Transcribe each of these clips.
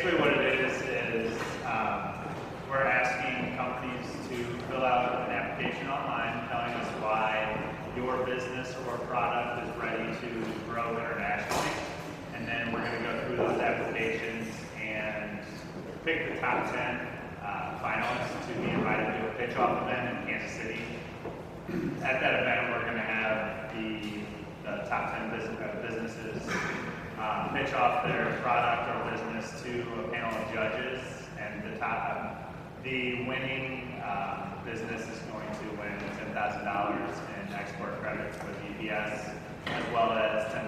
basically what it is we're asking companies to fill out an application online telling us why your business or product is ready to grow internationally. And then we're going to go through those applications and pick the top 10 finalists to be invited to a pitch-off event in Kansas City. At that event, we're going to have the top 10 businesses pitch off their product or business to a panel of judges, and the winning business is going to win $10,000 in export credits with EPS, as well as $10,000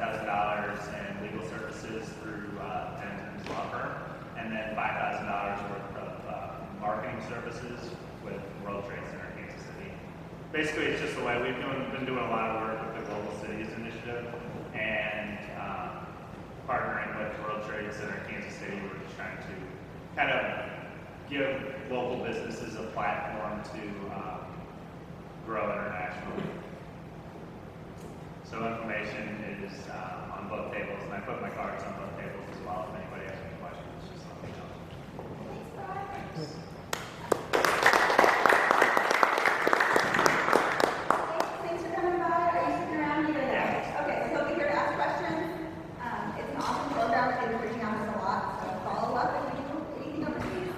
in legal services through Denton's law firm, and then $5,000 worth of marketing services with World Trade Center Kansas City. Basically, it's just the way we've been doing a lot of work with the Global Cities Initiative, and partnering with World Trade Center Kansas City. We're just trying to kind of give local businesses a platform to grow internationally. So information is on both tables, and I put my cards on both tables as well. If anybody has any questions, just let me know. Thanks. Thanks for coming by. Are you sitting around here? Yeah. Okay, so he'll be here to ask questions. It's an awesome program. I've been reaching out to a lot, so follow up if you need anything overseas.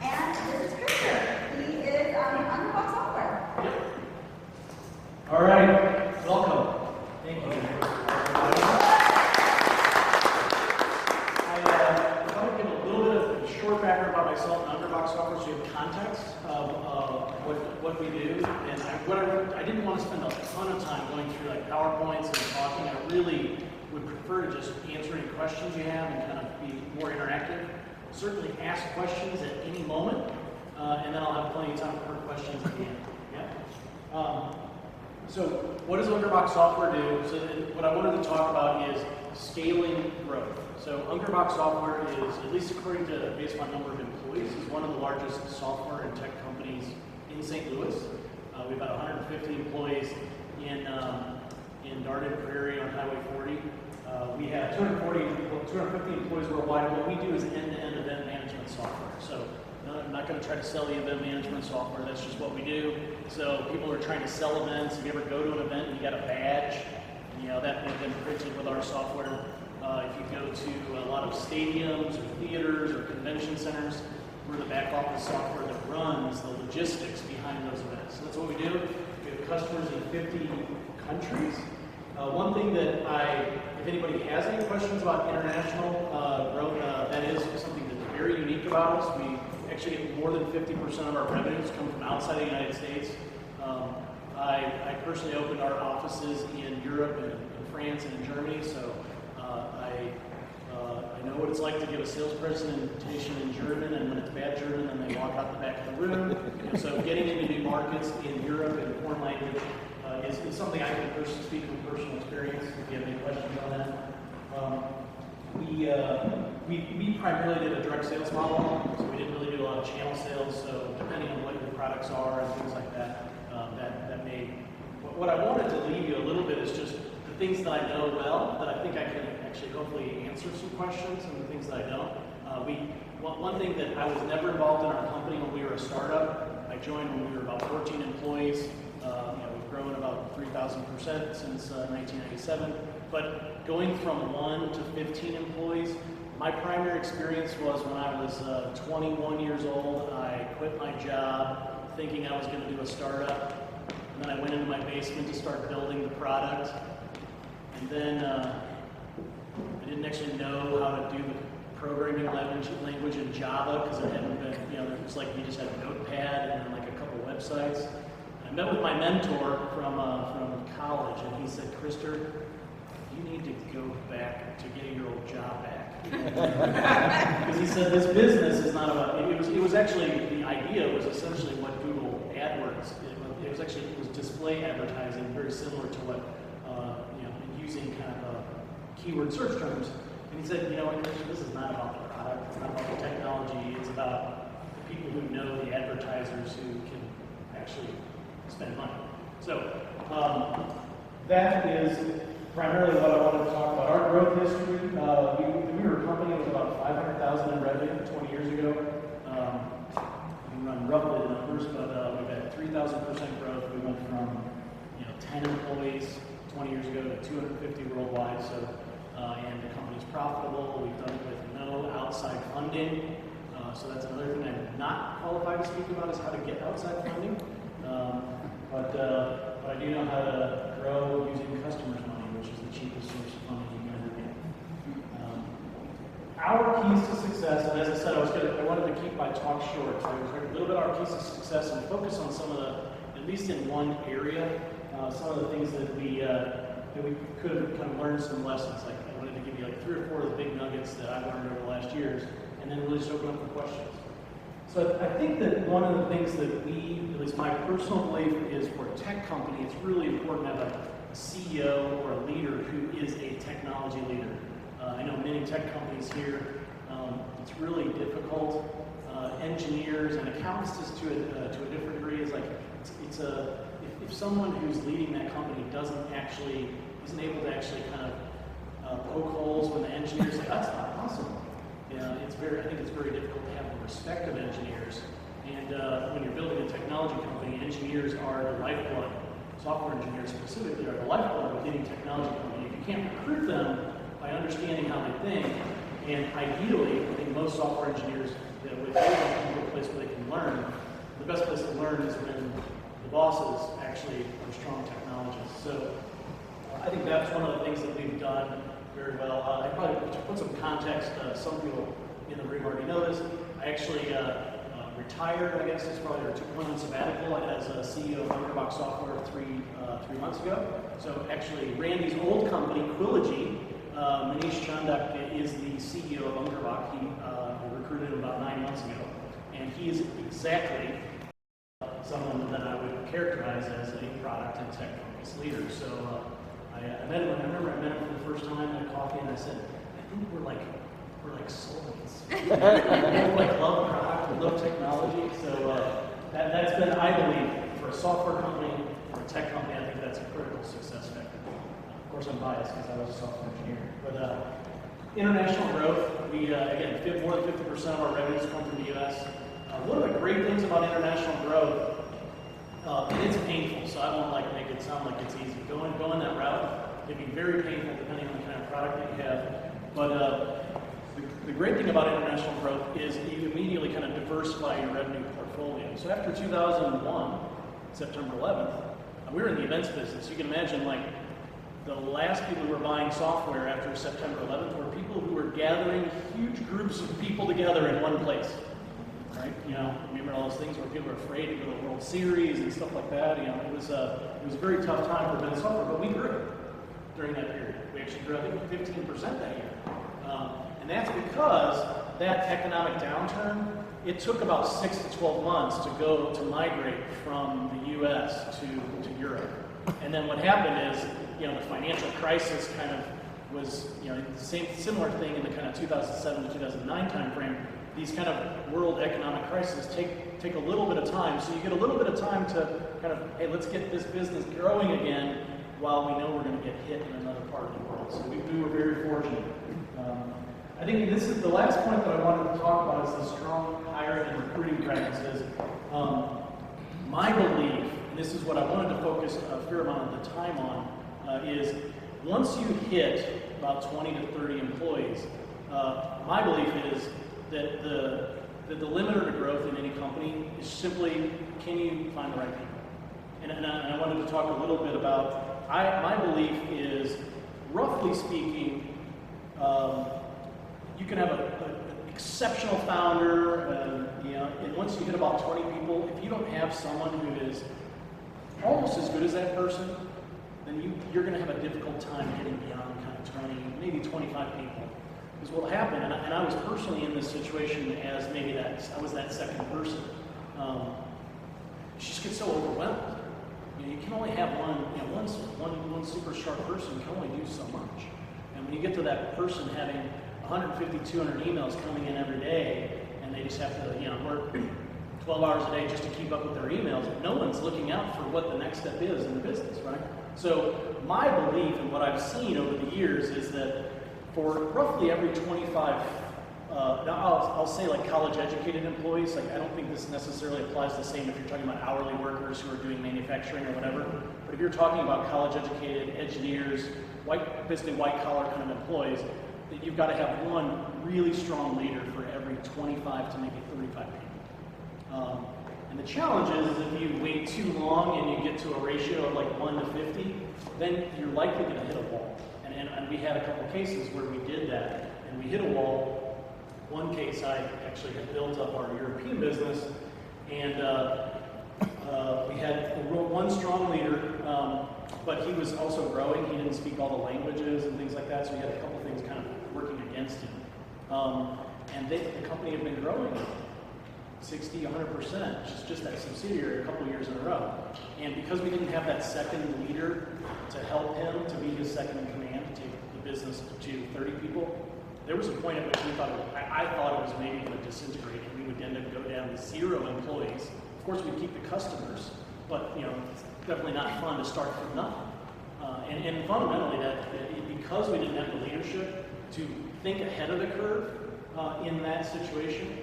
And this is Krister. He is Ungerboeck Software. All right, welcome. Thank you. I want to give a little bit of a short background about myself and Ungerboeck Software so you have context of what we do. And I didn't want to spend a ton of time going through like PowerPoints and talking. I really would prefer to just answer any questions you have and kind of be more interactive. Certainly ask questions at any moment, and then I'll have plenty of time for questions at the end. Yeah? So what does Ungerboeck Software do? So what I wanted to talk about is scaling growth. So Ungerboeck Software is, at least according to based on number of employees, is one of the largest software and tech companies in St. Louis. We have about 150 employees in Darden Prairie on Highway 40. We have 250 employees worldwide. What we do is end-to-end event management software. So I'm not going to try to sell the event management software. That's just what we do. So people are trying to sell events. If you ever go to an event and you got a badge, you know, that has been printed with our software. If you go to a lot of stadiums or theaters or convention centers, we're the back office software that runs the logistics behind those events. So that's what we do. We have customers in 50 countries. One thing that if anybody has any questions about international growth, that is something that's very unique about us. We actually get more than 50% of our revenues come from outside the United States. I personally opened our offices in Europe and in France and in Germany, so I know what it's like to give a sales presentation in German, and when it's bad German, then they walk out the back of the room. So getting into new markets in Europe in foreign language is something I can speak from personal experience. If you have any questions on that. We primarily did a direct sales model, so we didn't really do a lot of channel sales. So depending on what your products are and things like that, that made. What I wanted to leave you a little bit is just the things that I know well, that I think I can actually hopefully answer some questions, and the things that I don't. One thing that I was never involved in our company when we were a startup. I joined when we were about 14 employees. We've grown about 3,000% since 1997. But going from 1 to 15 employees, my primary experience was when I was 21 years old. I quit my job thinking I was going to do a startup. And then I went into my basement to start building the product. And then I didn't actually know how to do the programming language in Java because it hadn't been, it was like we just had a notepad and then like a couple websites. I met with my mentor from college, and he said, "Krister, you need to go back to getting your old job back." Because he said this business is not about. It was actually the idea was essentially what Google AdWords. It was display advertising, very similar to what using kind of keyword search terms. And he said, this is not about the product. It's not about the technology. It's about the people who know the advertisers who can actually spend money. So that is primarily what I wanted to talk about. Our growth history, we were a company with about 500,000 in revenue 20 years ago. We run roughly the numbers, but we've had 3,000% growth. We went from 10 employees 20 years ago to 250 worldwide. So, and the company's profitable. We've done it with no outside funding. So that's another thing I'm not qualified to speak about is how to get outside funding. But I do know how to grow using customers' money, which is the cheapest source of funding you can ever get. Our keys to success, and as I said, I wanted to keep my talk short. So I was talking a little bit about our keys to success and focus on some of the, at least in one area, some of the things that we could have kind of learned some lessons. Like I wanted to give you like 3 or 4 of the big nuggets that I've learned over the last years, and then really just open up for questions. So I think that one of the things that we, at least my personal belief, is for a tech company, it's really important to have a CEO or a leader who is a technology leader. I know many tech companies here, it's really difficult. Engineers and accountants just to a different degree is like, if someone who's leading that company isn't able to actually kind of poke holes when the engineers say, that's not possible. I think it's very difficult to have the respect of engineers. And when you're building a technology company, engineers are the lifeblood. Software engineers specifically are the lifeblood of any technology company. If you can't recruit them by understanding how they think, and ideally, I think most software engineers, if they want to go to a place where they can learn, the best place to learn is when the bosses actually are strong technologists. So I think that's one of the things that we've done very well. I probably, to put some context, some people in the room already know this. I actually retired, I guess it's probably, or took 1 month sabbatical as a CEO of Ungerboeck Software 3 months ago. So actually, Randy's old company, Quillogy, Manish Chandak is the CEO of Ungerboeck. He recruited him about 9 months ago. And he is exactly someone that I would characterize as a product and tech focused leader. So I met him, I remember I met him for the first time at a coffee, and I said, I think we're like soulmates. We like love product, we love technology. So that's been, I believe, for a software company, for a tech company, I think that's a critical success factor. Of course, I'm biased because I was a software engineer. But international growth, we, again, more than 50% of our revenues come from the U.S. One of the great things about international growth, it's painful, so I won't make it sound like it's easy. Going that route, it can be very painful depending on the kind of product that you have. But the great thing about international growth is you immediately kind of diversify your revenue portfolio. So after 2001, September 11th, we were in the events business. You can imagine the last people who were buying software after September 11th were people who were gathering huge groups of people together in one place. Right? Remember all those things where people were afraid to go to the World Series and stuff like that. It was a very tough time for business software, but we grew during that period. We actually grew, I think, 15% that year. And that's because that economic downturn, it took about 6 to 12 months to migrate from the U.S. to Europe. And then what happened is, the financial crisis kind of was, similar thing in the kind of 2007 to 2009 timeframe. These kind of world economic crises take a little bit of time. So you get a little bit of time to kind of, hey, let's get this business growing again while we know we're going to get hit in another part of the world. So we were very fortunate. I think this is the last point that I wanted to talk about is the strong hiring and recruiting practices. My belief, and this is what I wanted to focus a fair amount of the time on, is once you hit about 20 to 30 employees, my belief is that the limiter to growth in any company is simply, can you find the right people? And I wanted to talk a little bit about, my belief is, roughly speaking, you can have an exceptional founder, and once you hit about 20 people, if you don't have someone who is almost as good as that person, then you're going to have a difficult time getting beyond kind of 20, maybe 25 people. Because what will happen, and I was personally in this situation as maybe I was that second person, you just get so overwhelmed. You can only have one super sharp person can only do so much. And when you get to that person having 150, 200 emails coming in every day, and they just have to work 12 hours a day just to keep up with their emails. No one's looking out for what the next step is in the business, right? So my belief and what I've seen over the years is that for roughly every 25, now I'll say like college-educated employees, like I don't think this necessarily applies the same if you're talking about hourly workers who are doing manufacturing or whatever, but if you're talking about college-educated engineers, basically white-collar kind of employees, that you've got to have one really strong leader for every 25 to maybe 35 people. And the challenge is if you wait too long and you get to a ratio of like 1 to 50, then you're likely going to hit a wall. And we had a couple cases where we did that, and we hit a wall. One case I actually had built up our European business, and we had one strong leader, but he was also growing. He didn't speak all the languages and things like that, so we had a couple things kind of working against him. And the company had been growing 60, 100%, just that subsidiary a couple years in a row. And because we didn't have that second leader to help him, to be his second in command, to take the business to 30 people, there was a point at which we thought, I thought it was maybe going to disintegrate and we would end up go down to 0 employees. Of course, we'd keep the customers, but it's definitely not fun to start from nothing. And fundamentally, because we didn't have the leadership to think ahead of the curve in that situation,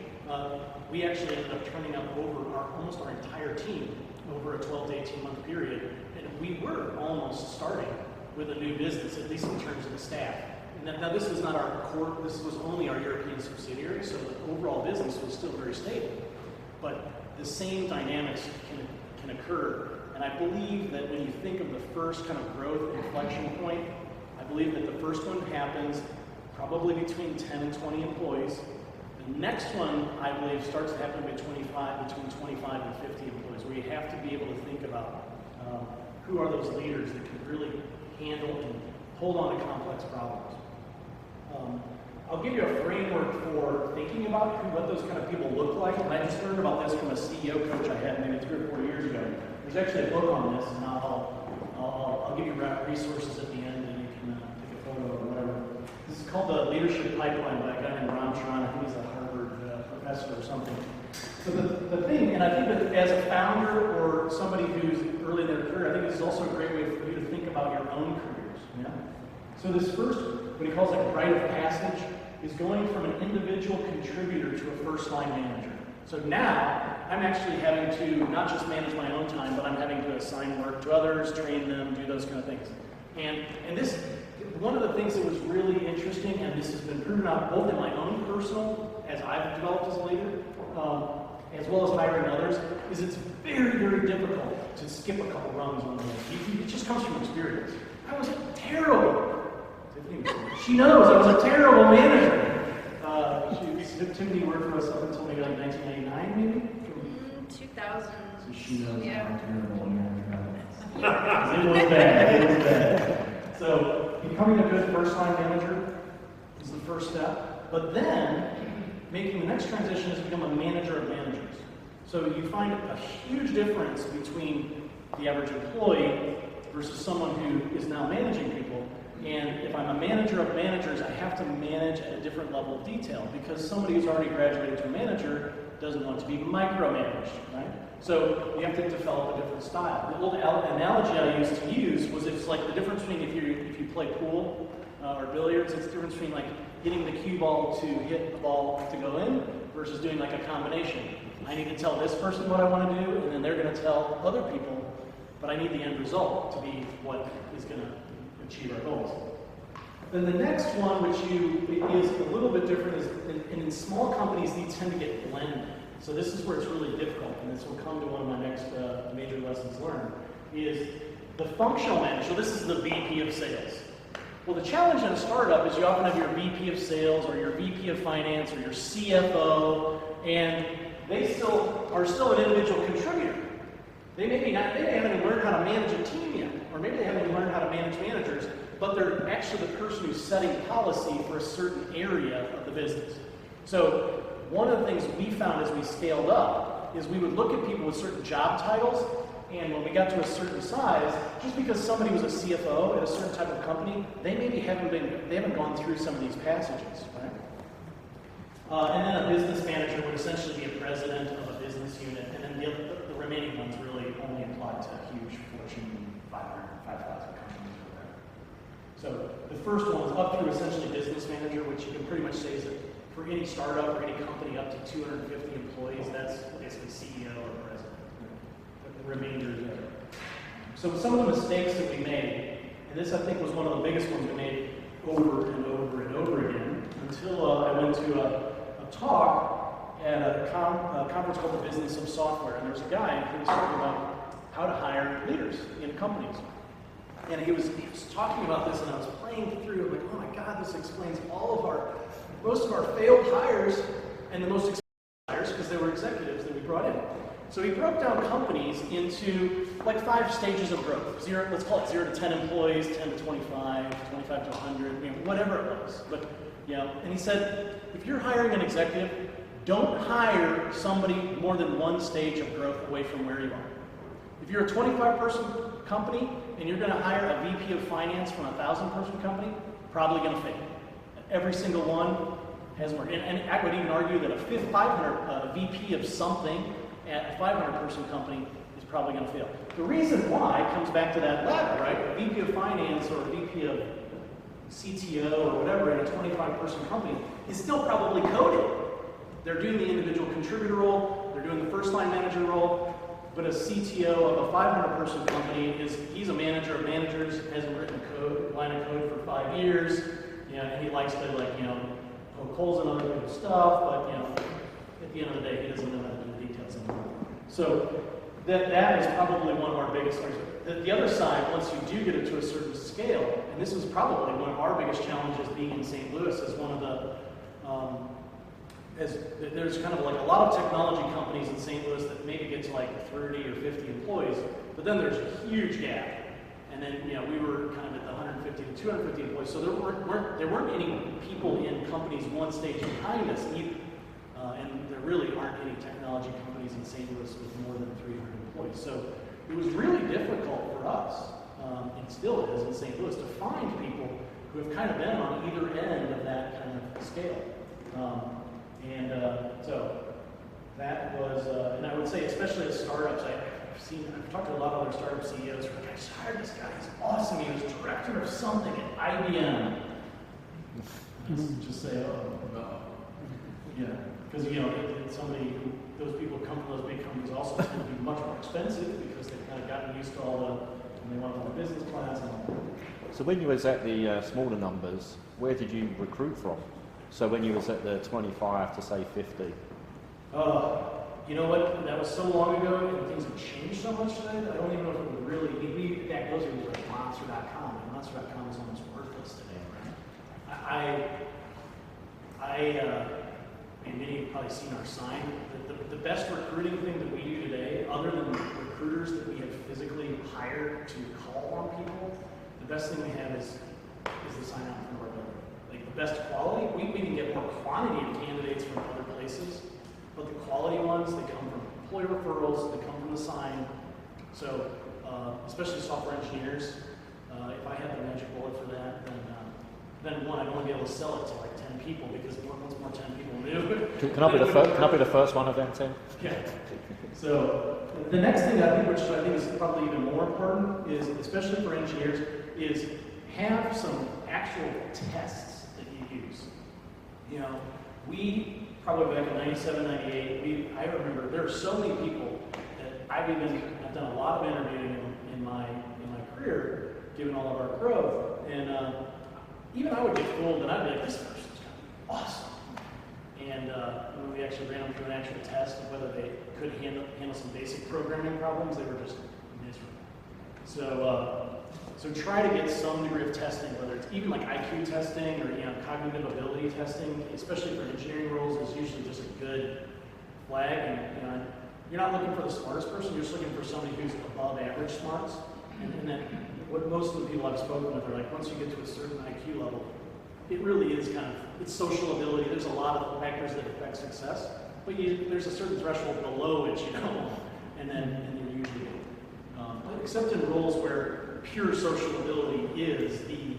we actually ended up turning up over almost our entire team over a 12 to 18 month period, and we were almost starting with a new business, at least in terms of the staff. And now this was not our core, this was only our European subsidiary, so the overall business was still very stable. But the same dynamics can occur, and I believe that when you think of the first kind of growth inflection point, I believe that the first one happens probably between 10 and 20 employees. The next one, I believe, starts to happen between 25 and 50 employees, where you have to be able to think about who are those leaders that can really handle and hold on to complex problems. I'll give you a framework for thinking about what those kind of people look like, and I just learned about this from a CEO coach I had maybe 3 or 4 years ago. There's actually a book on this, and I'll give you resources at the end, and you can take a photo or whatever. This is called the Leadership Pipeline by a guy named Ron Tron. I think he's a Harvard professor or something. So the thing, and I think that as a founder or somebody who's early in their career, I think this is also a great way for you to think about your own careers. Yeah? So this first, what he calls like a rite of passage, is going from an individual contributor to a first-line manager. So now, I'm actually having to not just manage my own time, but I'm having to assign work to others, train them, do those kind of things. And this, one of the things that was really interesting, and this has been proven out both in my own personal, as I've developed as a leader, as well as hiring others, is it's very, very difficult to skip a couple rungs on the way. It just comes from experience. I was terrible. She knows I was a terrible manager. Tiffany worked for us up until maybe like 1999, maybe? 2000. So she knows Yeah. I'm a terrible manager. It was bad. It was bad. So becoming a good first-line manager is the first step. But then making the next transition is to become a manager of managers. So you find a huge difference between the average employee versus someone who is now managing people. And if I'm a manager of managers, I have to manage at a different level of detail because somebody who's already graduated to a manager doesn't want to be micromanaged, right? So you have to develop a different style. The old analogy I used to use was it's like the difference between if you play pool or billiards, it's the difference between like getting the cue ball to hit the ball to go in versus doing like a combination. I need to tell this person what I want to do, and then they're going to tell other people, but I need the end result to be what is going to achieve our goals. Then the next one, which is a little bit different, is in small companies, these tend to get blended. So this is where it's really difficult, and this will come to one of my next major lessons learned, is the functional manager. So this is the VP of sales. Well, the challenge in a startup is you often have your VP of sales or your VP of finance or your CFO, and they are still an individual contributor. They may haven't even learned how to manage a team yet, or maybe they haven't even learned how to manage managers, but they're actually the person who's setting policy for a certain area of the business. So one of the things we found as we scaled up is we would look at people with certain job titles, and when we got to a certain size, just because somebody was a CFO at a certain type of company, they haven't gone through some of these passages, right? And then a business manager would essentially be a president of a business business unit, and then the remaining ones really only apply to huge Fortune 500, 5,000 companies or whatever. So the first one is up through essentially business manager, which you can pretty much say is that for any startup or any company up to 250 employees, that's basically CEO or president. The remainder is there. So some of the mistakes that we made, and this I think was one of the biggest ones we made over and over and over again, until I went to a talk at a conference called The Business of Software, and there was a guy who was talking about how to hire leaders in companies. And he was talking about this, and I was playing through, like, oh my God, this explains most of our failed hires, and the most expensive hires, because they were executives that we brought in. So he broke down companies into like 5 stages of growth. Let's call it 0 to 10 employees, 10 to 25, 25 to 100, whatever it was. But and he said, if you're hiring an executive, don't hire somebody more than 1 stage of growth away from where you are. If you're a 25-person company and you're going to hire a VP of finance from a 1,000-person company, probably going to fail. Every single one has more. And I would even argue that a VP of something at a 500-person company is probably going to fail. The reason why comes back to that ladder, right? A VP of finance or a VP of CTO or whatever in a 25-person company is still probably coding. They're doing the individual contributor role, they're doing the first-line manager role, but a CTO of a 500-person company he's a manager of managers, hasn't written a line of code for 5 years, and he likes to poke holes in other people's stuff, but at the end of the day, he doesn't know how to do the details anymore. So that is probably one of our biggest arguments. The other side, once you do get it to a certain scale, and this was probably one of our biggest challenges being in St. Louis as one of the, there's kind of like a lot of technology companies in St. Louis that maybe get to like 30 or 50 employees, but then there's a huge gap. And then, we were kind of at the 150 to 250 employees, so there weren't any people in companies one stage behind us either. And there really aren't any technology companies in St. Louis with more than 300 employees. So it was really difficult for us, and still is in St. Louis, to find people who have kind of been on either end of that kind of scale. So that was, and I would say, especially at startups, I've talked to a lot of other startup CEOs who are like, I just hired this guy, he's awesome, he was director of something at IBM. Just say, oh, no. Yeah, because those people who come from those big companies also tend to be much more expensive because they've kind of gotten used to and they want all the business plans and all that. So when you was at the smaller numbers, where did you recruit from? So when you was at the 25 to say 50? You know what? That was so long ago, and things have changed so much today that I don't even know if it would really. Back those days were like Monster.com, and Monster.com is almost worthless today, right? Many have probably seen our sign. The best recruiting thing that we do today, other than recruiters that we have physically hired to call on people, the best thing we have is the sign out from our building. Like the best quality, we can get more quantity of candidates from other places. But the quality ones, they come from employee referrals, they come from the sign. So, especially software engineers, if I had the magic bullet for that, then one, I'd only be able to sell it to like 10 people because once more 10 people knew. Can I be the first one of them, Tim? Yeah. So, the next thing I think, which I think is probably even more important, is, especially for engineers, is have some actual tests that you use. We probably back in 97, 98, I remember there are so many people that I've done a lot of interviewing in my career, given all of our growth, and even I would get fooled, and I'd be like, this person's going to be awesome. And when we actually ran them through an actual test of whether they could handle some basic programming problems, they were just miserable. So try to get some degree of testing, whether it's even like IQ testing or cognitive ability testing, especially for engineering roles, is usually just a good flag. And you're not looking for the smartest person; you're just looking for somebody who's above average smarts. And then what most of the people I've spoken with are like, once you get to a certain IQ level, it really is it's social ability. There's a lot of factors that affect success, but there's a certain threshold below which and then you're usually except in roles where pure social ability is the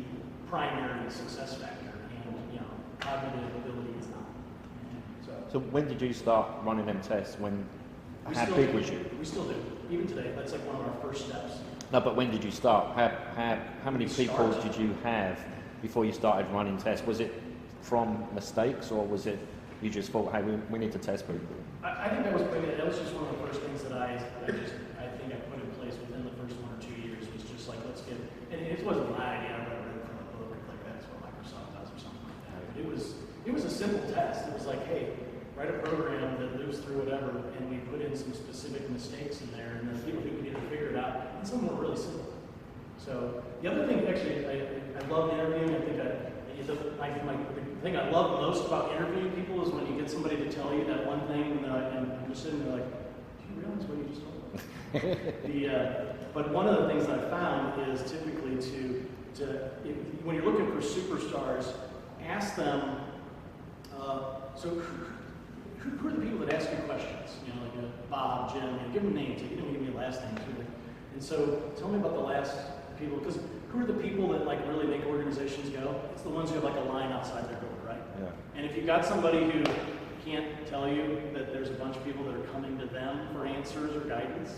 primary success factor, and cognitive ability is not. So when did you start running them tests? How big was you? We still do. Even today, that's like one of our first steps. No, but when did you start? How many people Start. did you have before you started running tests? Was it from mistakes, or was it you just thought, hey, we need to test people? I think that was just one of the first things that I think I put in place within the first 1 or 2 years was just like, let's get, and it wasn't my idea, I read it from a book, like that's what Microsoft does or something like that. But it was a simple test. It was like, hey, write a program that moves through whatever, and we put in some specific mistakes in there, and then people who could either figure it out, and some were really simple. So the other thing, actually, I love interviewing. I think the thing I love most about interviewing people is when you get somebody to tell you that one thing, and I'm just sitting there like, do you realize what you just told me? But one of the things that I found is typically when you're looking for superstars, ask them, who are the people that ask you questions? You know, like Bob, Jim, give them names. You don't give me a last name too. And so tell me about the last people, because who are the people that like really make organizations go? It's the ones who have like a line outside their door, right? Yeah. And if you've got somebody who can't tell you that there's a bunch of people that are coming to them for answers or guidance,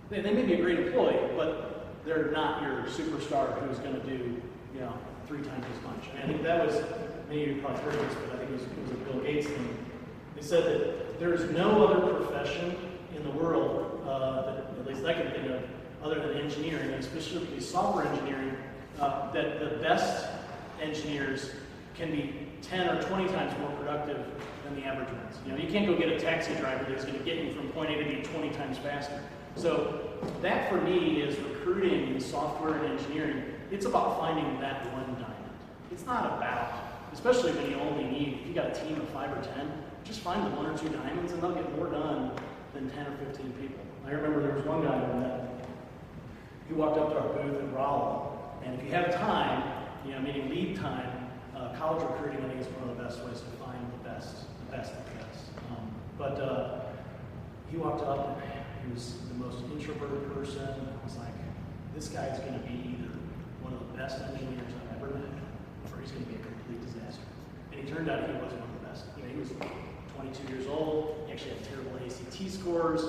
they may be a great employee, but they're not your superstar who's going to do, 3 times as much. And I think that was, maybe you probably heard this, but I think it was a Bill Gates thing. They said that there's no other profession in the world, that at least I can think of, other than engineering, and specifically software engineering, that the best engineers can be 10 or 20 times more productive than the average ones. You can't go get a taxi driver that's going to get you from point A to B 20 times faster. So that for me is recruiting in software and engineering. It's about finding that one diamond. It's not about, especially when you only need, if you got a team of 5 or 10, just find the 1 or 2 diamonds and they'll get more done than 10 or 15 people. I remember there was one guy who met. He walked up to our booth in Raleigh, and if you have time, meaning lead time, college recruiting, I think is one of the best ways to find the best. But he walked up, and he was the most introverted person, and I was like, this guy's going to be either one of the best engineers I've ever met, or he's going to be a complete disaster. And he turned out he was one of the best. He was 22 years old. He actually had terrible ACT scores.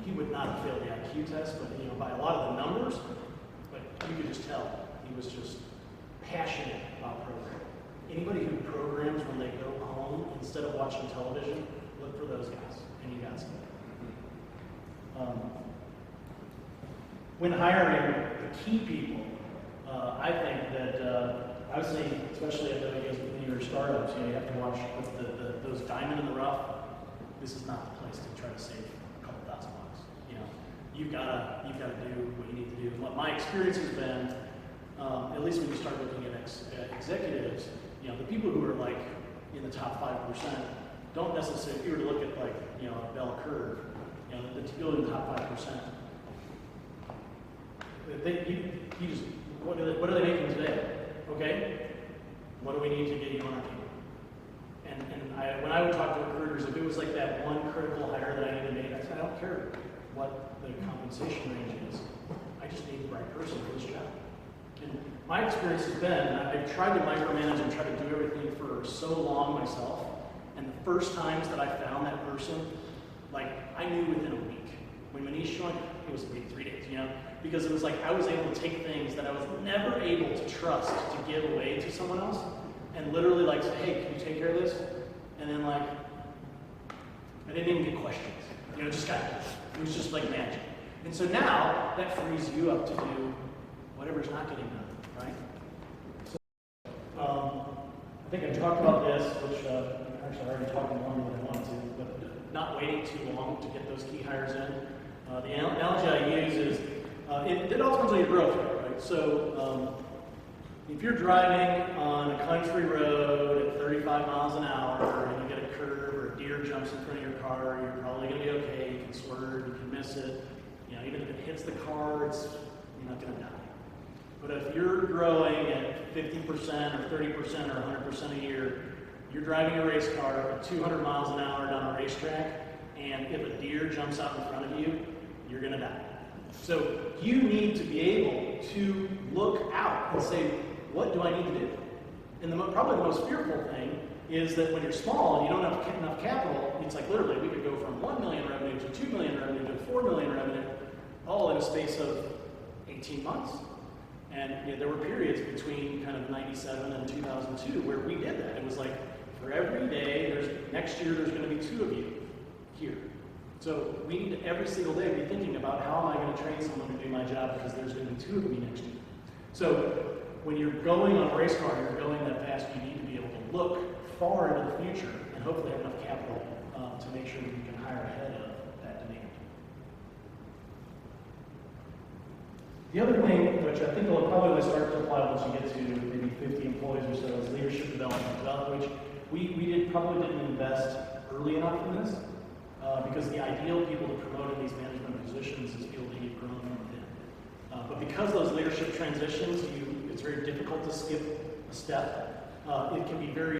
He would not have failed the IQ test, but by a lot of the numbers, but you could just tell he was just passionate about programming. Anybody who programs when they go home instead of watching television, look for those guys, and you got somebody. When hiring the key people, I think that obviously, especially at your startups, you have to watch those diamond in the rough. This is not the place to try to save a couple $1,000. You've got to do what you need to do. And what my experience has been, at least when you start looking at executives, the people who are like in the top 5% don't necessarily. If you were to look at like a bell curve, the people in the top 5%, what are they making today? Okay, what do we need to get you on our team? And when I would talk to recruiters, if it was like that one critical hire that I need to make, I said, I don't care what the compensation range is. I just need the right person for this job. And my experience has been, I've tried to micromanage and try to do everything for so long myself. And the first times that I found that person, like I knew within a week. When Manish joined, it was maybe 3 days, because it was like I was able to take things that I was never able to trust to give away to someone else, and literally like say, hey, can you take care of this? And then like, I didn't even get questions. It was just like magic. And so now that frees you up to do whatever's not getting done, right? So, I think I talked about this, which actually I already talked longer than I wanted to, but not waiting too long to get those key hires in. The analogy I use is, it all depends on your growth rate, right? So, if you're driving on a country road at 35 miles an hour and you get a curve or a deer jumps in front of your car, you're probably going to be okay. You can swerve, you can miss it. Even if it hits the car, you're not going to die. But if you're growing at 50% or 30% or 100% a year, you're driving a race car at 200 miles an hour down a racetrack, and if a deer jumps out in front of you, you're going to die. So you need to be able to look out and say, what do I need to do? And probably the most fearful thing is that when you're small and you don't have enough capital, it's like literally we could go from 1 million revenue to 2 million revenue to 4 million revenue, all in a space of 18 months. And there were periods between kind of 97 and 2002 where we did that. It was like, for every day, next year there's going to be 2 of you here. So we need to every single day be thinking about how am I going to train someone to do my job because there's going to be 2 of me next year. So when you're going on a race car, you're going that fast, you need to be able to look far into the future and hopefully have enough capital to make sure that you can hire ahead of that demand. The other thing, which I think will probably start to apply once you get to maybe 50 employees or so, is leadership development, which we probably didn't invest early enough in this, because the ideal people to promote in these management positions is people that you've grown from within. But because those leadership transitions, it's very difficult to skip a step. It can be very